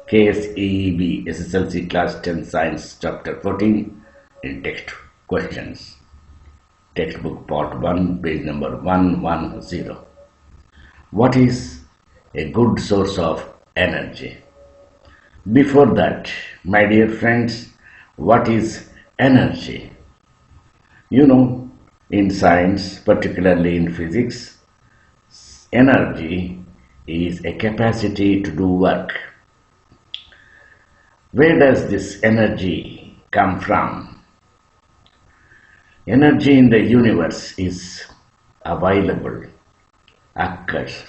KSEEB SSLC Class 10 Science Chapter 14 in text questions. Textbook Part 1, page number 110. What is a good source of energy? Before that, my dear friends, what is energy? You know, in science, particularly in physics, energy is a capacity to do work. Where does this energy come from? Energy in the universe is available, occurs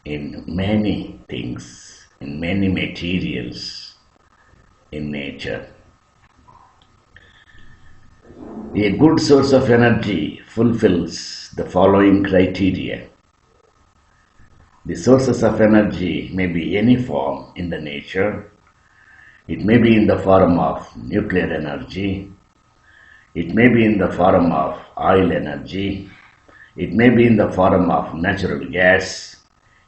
in many things, in many materials in nature. A good source of energy fulfills the following criteria. The sources of energy may be any form in the nature. It may be in the form of nuclear energy. It may be in the form of oil energy. It may be in the form of natural gas.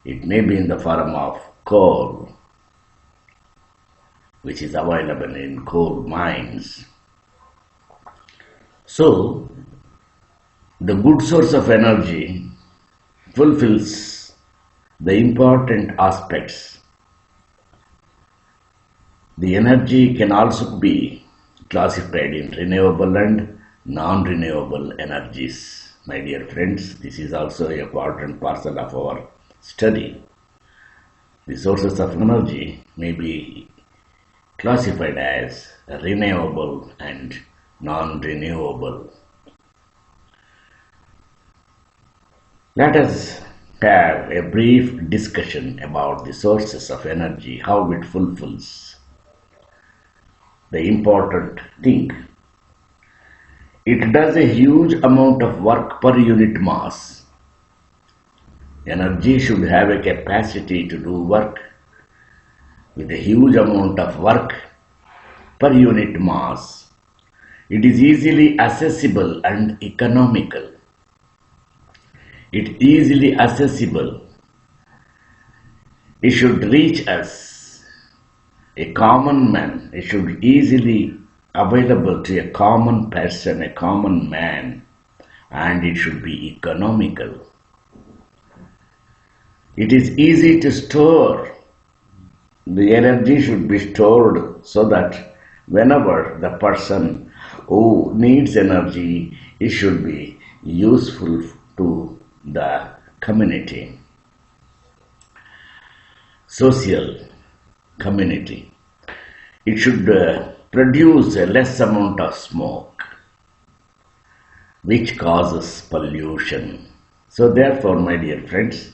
It may be in the form of coal, which is available in coal mines. So, the good source of energy fulfills the important aspects. The energy can also be classified in renewable and non-renewable energies. My dear friends, this is also a part and parcel of our study. The sources of energy may be classified as renewable and non-renewable. Let us have a brief discussion about the sources of energy, how it fulfills the important thing. It does a huge amount of work per unit mass. Energy should have a capacity to do work with a huge amount of work per unit mass. It is easily accessible and economical. It is easily accessible. It should reach us, a common man. It should easily available to a common person, a common man, and it should be economical. It is easy to store. The energy should be stored so that whenever the person who needs energy, it should be useful to the community, social community. It should produce a less amount of smoke, which causes pollution. So therefore, my dear friends,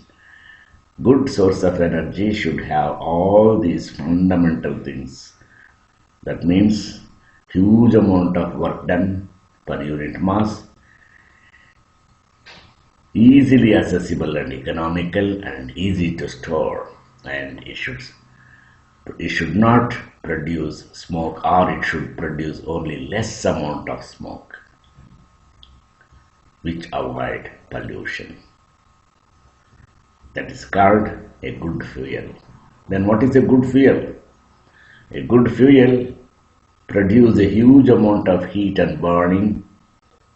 good source of energy should have all these fundamental things. That means huge amount of work done per unit mass, easily accessible and economical, and easy to store, and it should not produce smoke, or it should produce only less amount of smoke, which avoid pollution. That is called a good fuel. Then what is a good fuel? A good fuel produces a huge amount of heat and burning,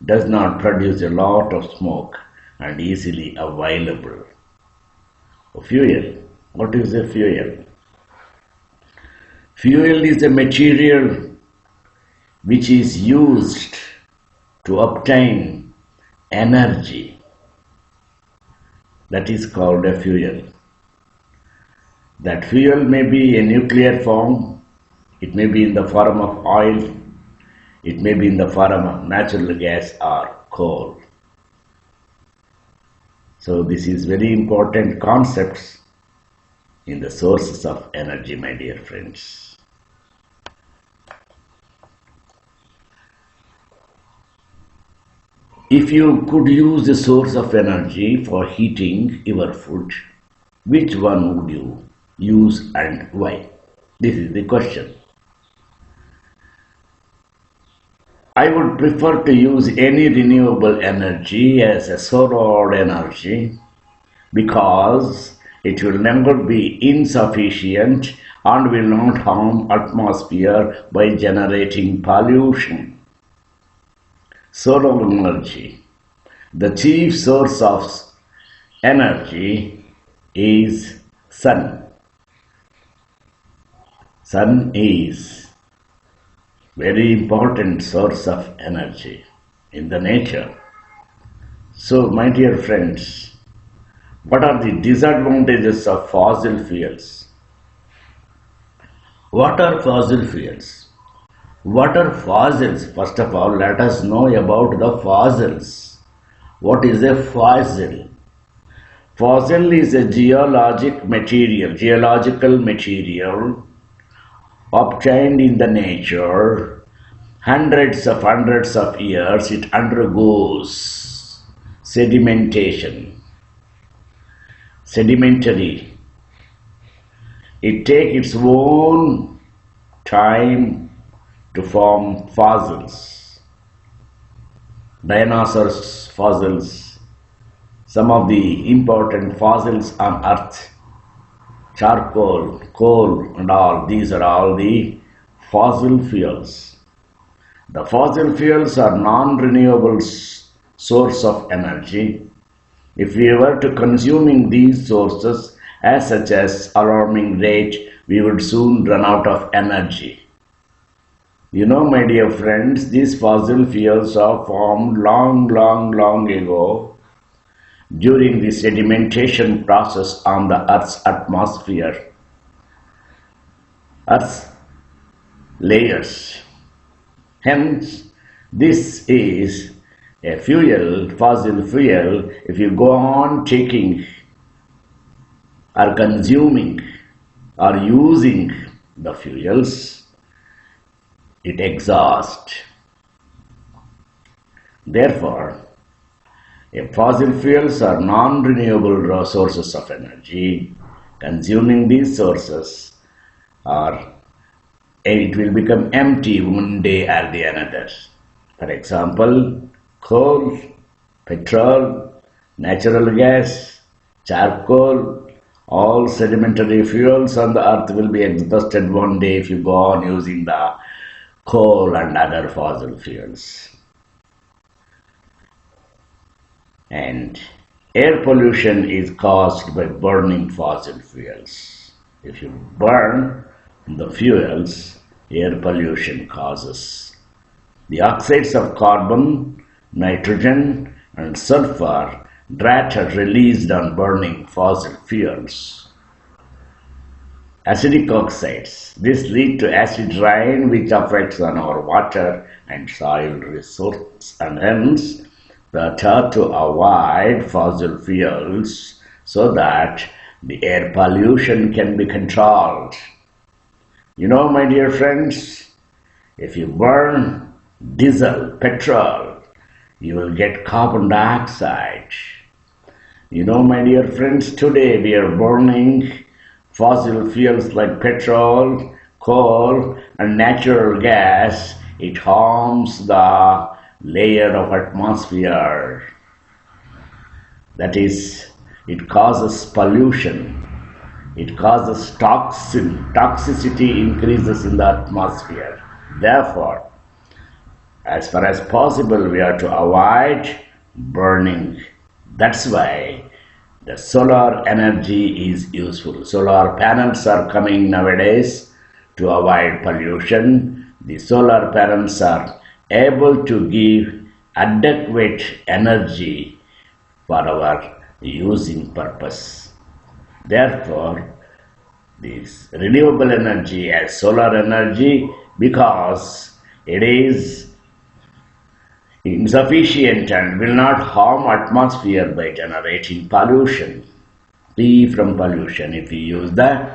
does not produce a lot of smoke, and easily available. A fuel. What is a fuel? Fuel is a material which is used to obtain energy. That is called a fuel. That fuel may be a nuclear form, it may be in the form of oil, it may be in the form of natural gas or coal. So this is very important concepts in the sources of energy, my dear friends. If you could use a source of energy for heating your food, which one would you use and why? This is the question. I would prefer to use any renewable energy as a solar energy because It will never be insufficient and will not harm atmosphere by generating pollution. Solar energy. The chief source of energy is sun. Sun is very important source of energy in the nature. So, my dear friends, what are the disadvantages of fossil fuels? What are fossil fuels? What are fossils? First of all, let us know about the fossils. What is a fossil? Fossil is a geological material obtained in the nature. Hundreds of years it undergoes sedimentation. Sedimentary. It takes its own time to form fossils. Dinosaurs fossils, some of the important fossils on earth, charcoal, coal and all, these are all the fossil fuels. The fossil fuels are non-renewable source of energy. If we were to consuming these sources at such as alarming rate, we would soon run out of energy. You know, my dear friends, these fossil fuels are formed long ago during the sedimentation process on the Earth's atmosphere, Earth's layers. Hence, this is a fuel, fossil fuel. If you go on taking or consuming or using the fuels, it exhausts. Therefore, fossil fuels are non-renewable sources of energy. Consuming these sources, it will become empty one day or the another. For example, coal, petrol, natural gas, charcoal, all sedimentary fuels on the earth will be exhausted one day if you go on using the coal and other fossil fuels. And air pollution is caused by burning fossil fuels. If you burn the fuels, air pollution causes. The oxides of carbon, nitrogen and sulfur that are released on burning fossil fuels. Acidic oxides. This lead to acid rain which affects on our water and soil resources, and hence the thought to avoid fossil fuels so that the air pollution can be controlled. You know, my dear friends, if you burn diesel, petrol, you will get carbon dioxide. You know, my dear friends, today we are burning fossil fuels like petrol, coal and natural gas. It harms the layer of atmosphere. That is, it causes pollution. It causes toxicity increases in the atmosphere. Therefore, as far as possible, we are to avoid burning. That's why the solar energy is useful. Solar panels are coming nowadays to avoid pollution. The solar panels are able to give adequate energy for our using purpose. Therefore, this renewable energy as solar energy, because it is insufficient and will not harm atmosphere by generating pollution. Free from pollution if we use the